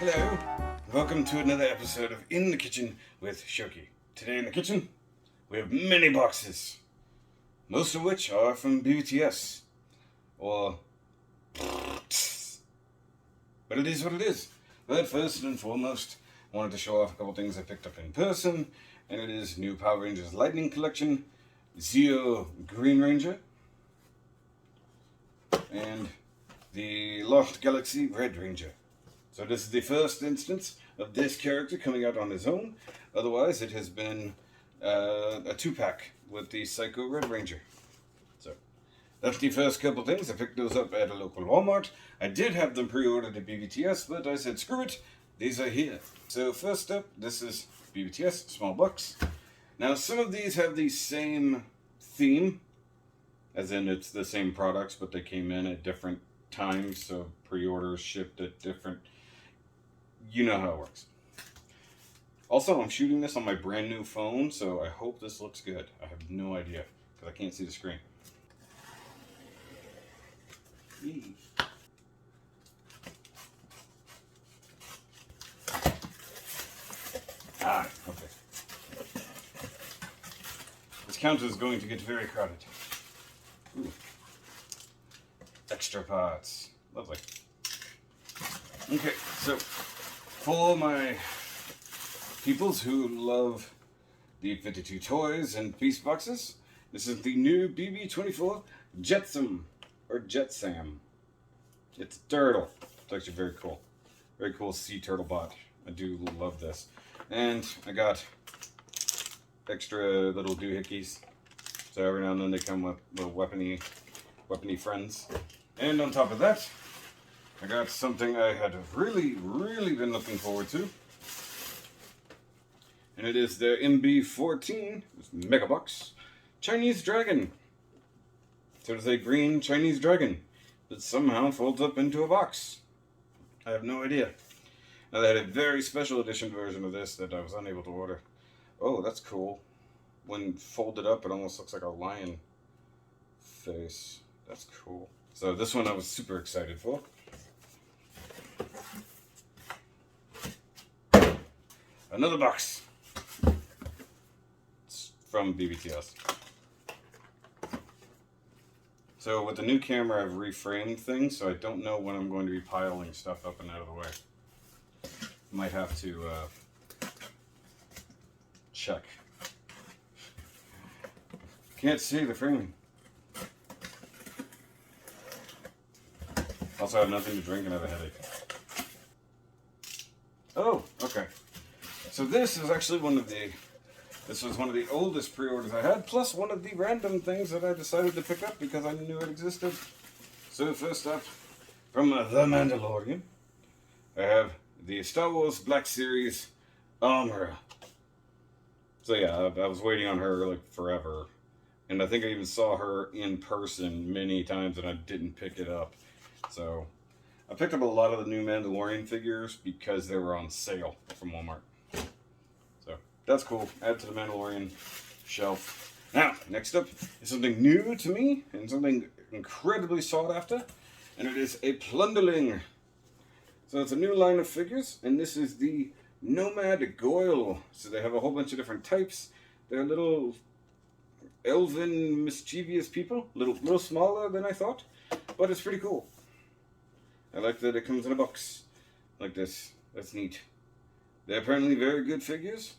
Hello, welcome to another episode of In the Kitchen with Shoky. Today in the kitchen, we have many boxes, most of which are from BBTS, or but it is what it is. But first and foremost, I wanted to show off a couple things I picked up in person, and it is new Power Rangers Lightning Collection, Zeo Green Ranger, and the Lost Galaxy Red Ranger. So this is the first instance of this character coming out on his own. Otherwise, it has been a 2-pack with the Psycho Red Ranger. So that's the first couple things. I picked those up at a local Walmart. I did have them pre-ordered at BBTS, but I said, screw it, these are here. So first up, this is BBTS, small box. Now some of these have the same theme, as in it's the same products, but they came in at different times, so pre-orders shipped at different... You know how it works. Also, I'm shooting this on my brand new phone, so I hope this looks good. I have no idea, because I can't see the screen. Okay. This counter is going to get very crowded. Ooh. Extra parts. Lovely. Okay, so for my peoples who love the 52 toys and Beastboxes, this is the new BB24 Jetsam, or Jetsam. It's a turtle. It's actually very cool. Very cool sea turtle bot. I do love this. And I got extra little doohickeys. So every now and then they come with little weapony friends. And on top of that, I got something I had really been looking forward to. And it is the MB14 MegaBox Chinese Dragon. So it's a green Chinese dragon that somehow folds up into a box. I have no idea. Now they had a very special edition version of this that I was unable to order. Oh, that's cool. When folded up, it almost looks like a lion face. That's cool. So this one I was super excited for. Another box. It's from BBTS. So with the new camera, I've reframed things, so I don't know when I'm going to be piling stuff up and out of the way. Might have to check. Can't see the framing. Also, I have nothing to drink and I have a headache. Oh, okay. So this is actually one of the oldest pre-orders I had, plus one of the random things that I decided to pick up because I knew it existed. So first up, from The Mandalorian, I have the Star Wars Black Series Armor. So yeah, I was waiting on her like forever. And I think I even saw her in person many times and I didn't pick it up. So I picked up a lot of the new Mandalorian figures because they were on sale from Walmart. So that's cool. Add to the Mandalorian shelf. Now, next up is something new to me and something incredibly sought after. And it is a Plunderling. So it's a new line of figures, and this is the Nomad Goyle. So they have a whole bunch of different types. They're little elven, mischievous people. Little smaller than I thought, but it's pretty cool. I like that it comes in a box like this. That's neat. They're apparently very good figures.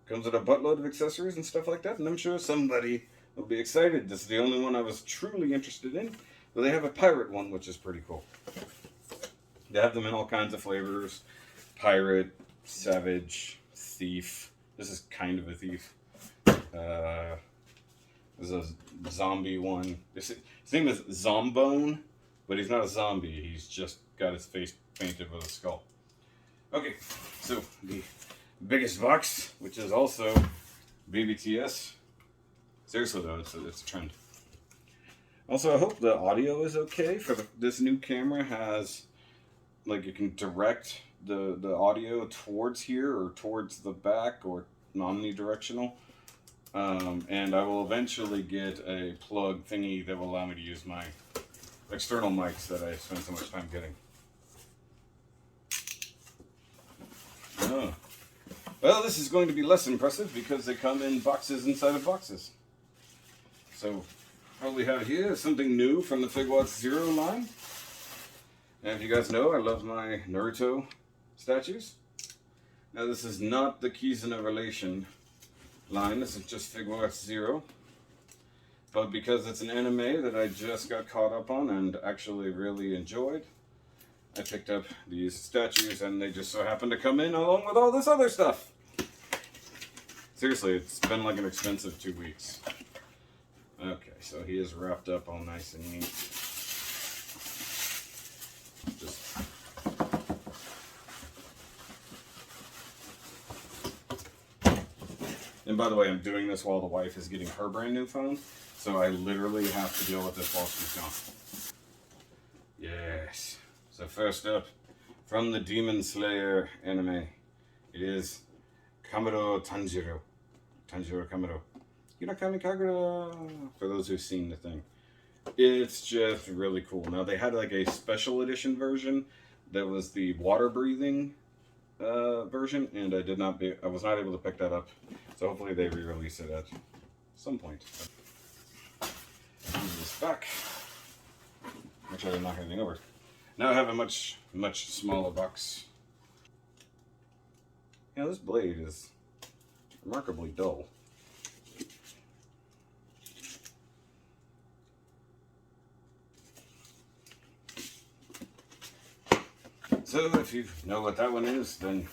Comes with a buttload of accessories and stuff like that, and I'm sure somebody will be excited. This is the only one I was truly interested in. But they have a pirate one, which is pretty cool. They have them in all kinds of flavors. Pirate, savage, thief. This is kind of a thief. There's a zombie one. His name is Zombone, but he's not a zombie. He's just got his face painted with a skull. Okay, so the biggest box, which is also BBTS. Seriously though, it's a trend. Also, I hope the audio is okay. This new camera has, like, you can direct the audio towards here or towards the back or omnidirectional. And I will eventually get a plug thingy that will allow me to use my external mics that I spend so much time getting. Oh. Well, this is going to be less impressive because they come in boxes inside of boxes. So, what we have here is something new from the Figwatch Zero line. And if you guys know, I love my Naruto statues. Now, this is not the Kizuna Relation line. This is just Figwatch Zero. But because it's an anime that I just got caught up on and actually really enjoyed, I picked up these statues and they just so happened to come in along with all this other stuff. Seriously, it's been like an expensive 2 weeks. Okay, so he is wrapped up all nice and neat. Just and by the way, I'm doing this while the wife is getting her brand new phone, so I literally have to deal with this while she's gone. Yes. So first up, from the Demon Slayer anime, it is Kamado Tanjiro. Tanjiro Kamado. Yurakami Kagura, for those who've seen the thing. It's just really cool. Now, they had like a special edition version that was the water breathing version, and I was not able to pick that up. So hopefully they re-release it at some point. Move this back. Make sure I didn't knock anything over. Now I have a much smaller box. Yeah, this blade is remarkably dull. So if you know what that one is, then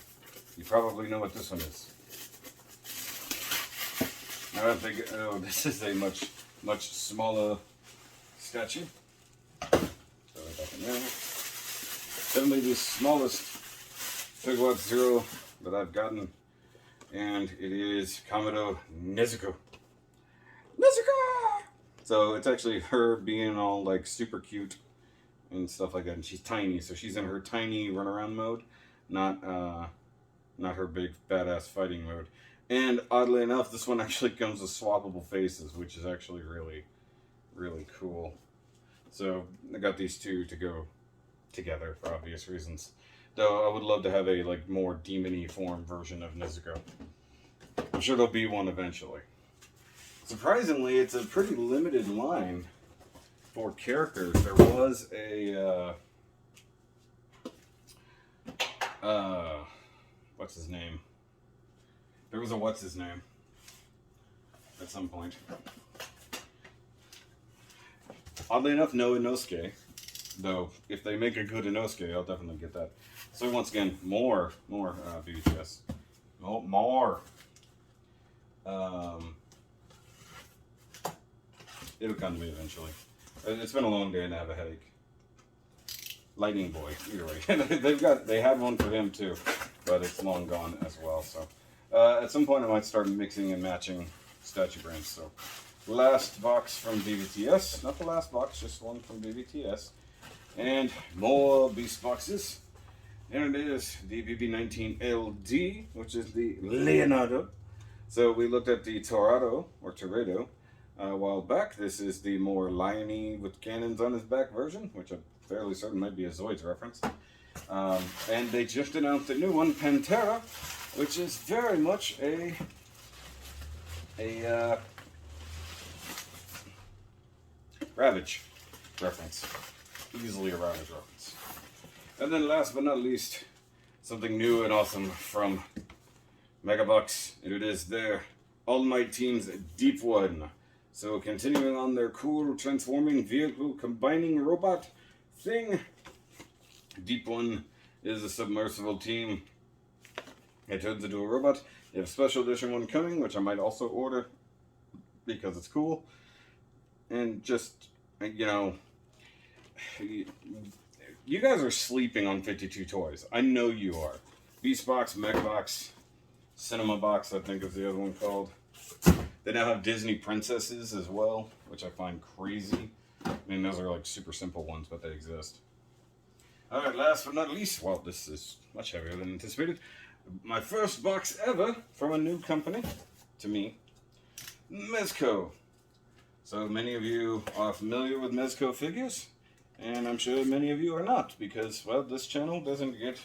you probably know what this one is. Now I'm thinking, oh, this is a much smaller statue. Throw it back in there. Definitely the smallest Figwatch Zero that I've gotten, and it is Kamado Nezuko. Nezuko! So it's actually her being all like super cute and stuff like that, and she's tiny, so she's in her tiny runaround mode, not her big badass fighting mode. And oddly enough, this one actually comes with swappable faces, which is actually really, really cool. So I got these two to go together for obvious reasons. Though I would love to have a like more demon-y form version of Nezuko. I'm sure there'll be one eventually. Surprisingly, it's a pretty limited line for characters. There was a what's his name? There was a what's his name at some point. Oddly enough, no Inosuke. Though, if they make a good Inosuke, I'll definitely get that. So once again, more BBTS. Oh, more. It'll come to me eventually. It's been a long day and I have a headache. Lightning Boy, either way. They had one for him too, but it's long gone as well. So at some point I might start mixing and matching statue brands. So last box from BBTS, not the last box, just one from BBTS, and more Beastboxes. And it is the BB19LD, which is the Leonardo. So we looked at the Torado or Toredo a while back. This is the more liony with cannons on his back version, which I'm fairly certain might be a Zoids reference. And they just announced a new one, Pantera, which is very much a Ravage reference. Easily a Ravage reference. And then last but not least, something new and awesome from MegaBox. And it is their All Might Team's Deep One. So continuing on their cool transforming vehicle combining robot thing, Deep One is a submersible team. It turns into a robot. They have a special edition one coming, which I might also order because it's cool. And just, you know, you guys are sleeping on 52 toys. I know you are. Beastbox, MegaBox, Cinema Box, I think is the other one called. They now have Disney princesses as well, which I find crazy. I mean, those are like super simple ones, but they exist. Alright, last but not least, well, this is much heavier than anticipated. My first box ever from a new company, to me, Mezco. So many of you are familiar with Mezco figures, and I'm sure many of you are not, because, well, this channel doesn't get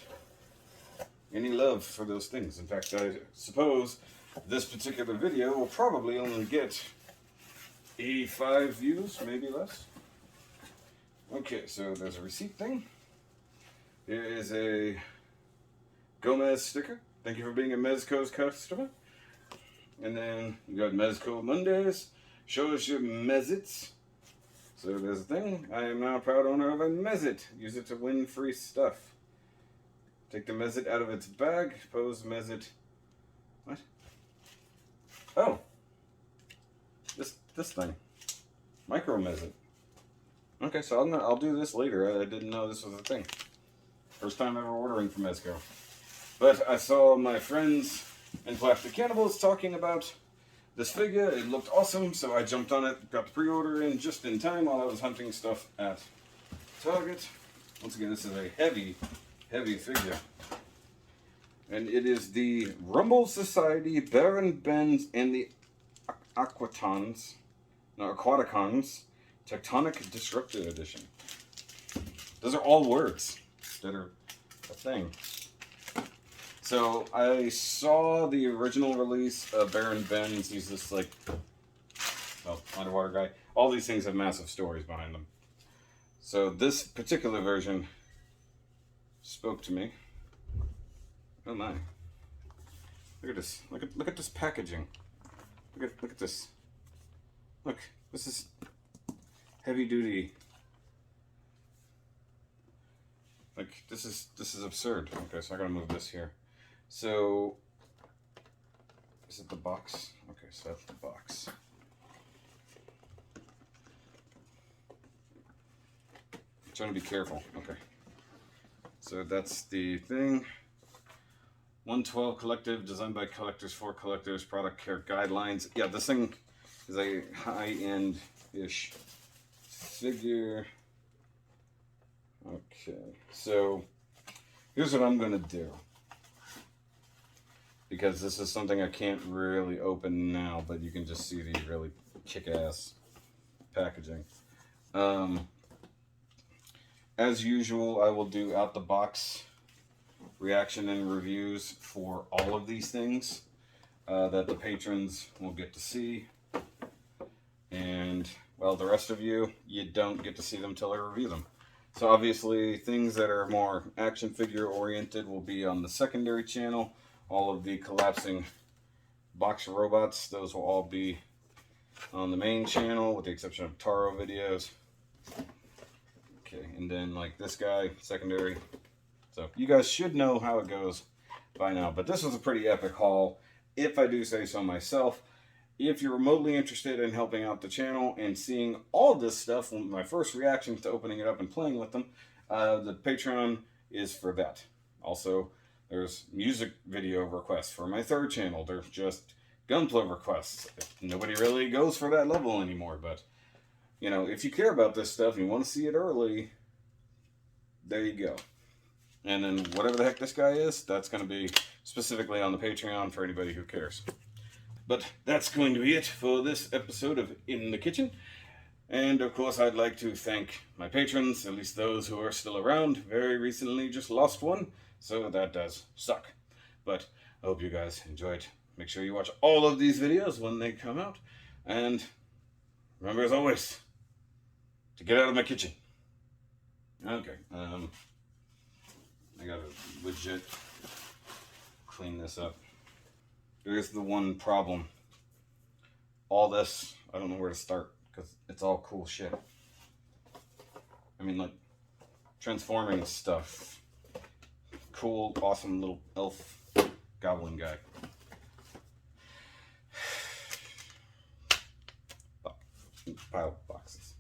any love for those things. In fact, I suppose this particular video will probably only get 85 views, maybe less. Okay, so there's a receipt thing. Here is a Gomez sticker. Thank you for being a Mezco's customer. And then you got Mezco Mondays. Show us your Mezits. So there's a thing. I am now a proud owner of a Mezit. Use it to win free stuff. Take the Mezit out of its bag. Pose Mezit. What? Oh. This thing. Micro Mezit. Okay, so I'll do this later. I didn't know this was a thing. First time ever ordering from Mezco. But I saw my friends and Plastic Cannibals talking about this figure. It looked awesome, so I jumped on it, got the pre-order in just in time while I was hunting stuff at Target. Once again, this is a heavy, heavy figure. And it is the Rumble Society, Baron Benz, and the Aquaticons Tectonic Disruptor Edition. Those are all words that are a thing. So I saw the original release of Baron Benz. He's this like, well, underwater guy. All these things have massive stories behind them. So this particular version spoke to me. Oh my! Look at this! Look at this packaging. Look at this. Look, this is heavy duty. Like this is absurd. Okay, so I gotta move this here. So, is it the box? Okay, so that's the box. I'm trying to be careful. Okay. So that's the thing. 112 Collective, designed by collectors for collectors, product care guidelines. Yeah, this thing is a high-end-ish figure. Okay, so here's what I'm going to do. Because this is something I can't really open now, but you can just see the really kick-ass packaging. As usual, I will do out-the-box reaction and reviews for all of these things that the patrons will get to see. And, well, the rest of you don't get to see them till I review them. So obviously, things that are more action figure oriented will be on the secondary channel. All of the collapsing box robots, those will all be on the main channel, with the exception of Taro videos. Okay, and then like this guy, secondary. So you guys should know how it goes by now. But this was a pretty epic haul, if I do say so myself. If you're remotely interested in helping out the channel and seeing all this stuff, my first reaction to opening it up and playing with them, the Patreon is for that. Also, there's music video requests for my third channel. There's just gunplay requests. Nobody really goes for that level anymore, but, you know, if you care about this stuff and you want to see it early, there you go. And then whatever the heck this guy is, that's going to be specifically on the Patreon for anybody who cares. But that's going to be it for this episode of In the Kitchen. And of course, I'd like to thank my patrons, at least those who are still around. Very recently just lost one, so that does suck. But I hope you guys enjoyed. Make sure you watch all of these videos when they come out. And remember, as always, to get out of my kitchen. Okay, I gotta legit clean this up. Here's the one problem. All this, I don't know where to start, because it's all cool shit. I mean, like, transforming stuff. Cool, awesome little elf goblin guy. Pile of boxes.